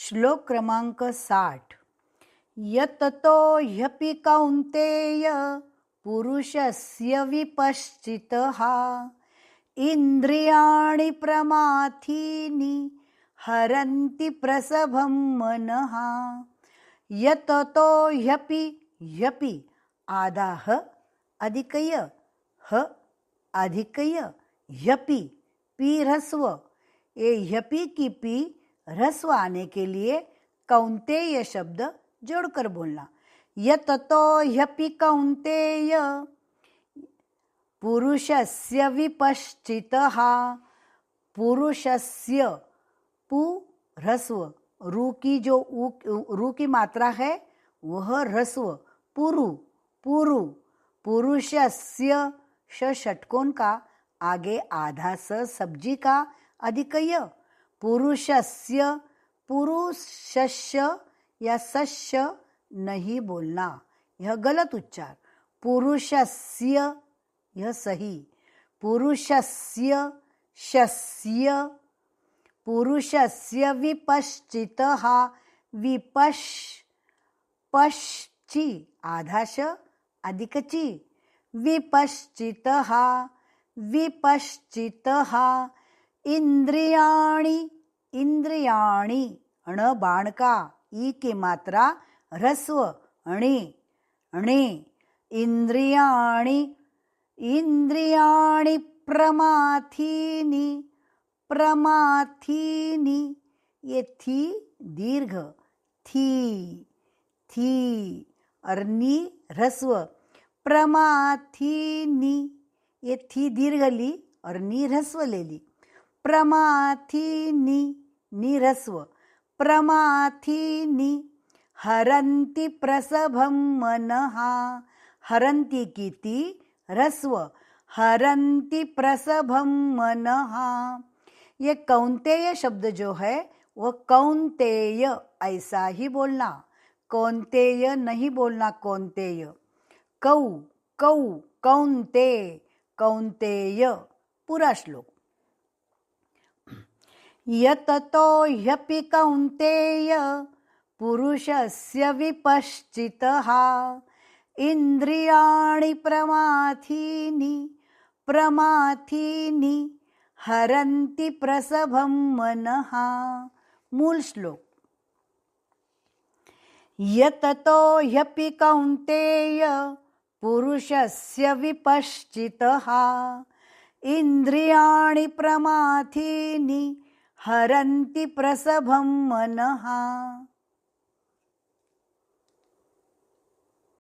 श्लोक क्रमांक 60. यततो ह्यपि कौन्तेय पुरुषस्य विपश्चितः इंद्रियाणि प्रमाथीनि हरन्ति प्रसभं मनः. यततो ह्यपि, ह्यपि आधा ह अधिक य, ह अधिक य, ह्यपि पी ह्रस्व. ये ह्यपि की पी ह्रस्व आने के लिए कौन्तेय शब्द जोड़कर बोलना. यततो ह्यपि कौन्तेय पुरुषस्य विपश्चितः. पुरुषस्य पु ह्रस्व, रू की जो रू की मात्रा है वह ह्रस्व. पुरु पुरु. पुरुषस्य श षटकोण का आगे आधा स सब्जी का अधिक य. पुरुषस्य पुरुषस्य या सस्य नहीं बोलना, यह गलत उच्चार. पुरुषस्य यह सही. पुरुषस्य शस्य. पुरुषस्य विपश्चितः. विपश पश्चि आधा श अधिक ची. विपश्चितः विपश्चितः. इंद्रियाणि इंद्रियाणि अण बाण का ई की मात्रा ह्रस्व अणे अणे. इंद्रियाणि इंद्रियाणि प्रमाथीनि प्रमाथीनि. ये थी दीर्घ थी थी और नी ह्रस्व. प्रमाथीनि ये थी दीर्घ ली और नी ह्रस्व ले ली. प्रमाथीनि नी ह्रस्व. प्रमाथीनि हरन्ति प्रसभं मनः. हरन्ति की ती ह्रस्व. हरन्ति प्रसभं मनः. ये कौन्तेय शब्द जो है वह कौन्तेय ऐसा ही बोलना, कौन्तेय नहीं बोलना. कौन्तेय कौ कौ कौन्ते कौन्तेय. पूरा श्लोक. यततो ह्यपि कौन्तेय पुरुषस्य विपश्चितः इंद्रियाणि प्रमाथीनि प्रमाथीनि हरन्ति प्रसभं मनः. मूल श्लोक. यततो ह्यपि कौन्तेय पुरुषस्य विपश्चितः इंद्रियाणि प्रमाथीनि हरन्ति प्रसभं मनः.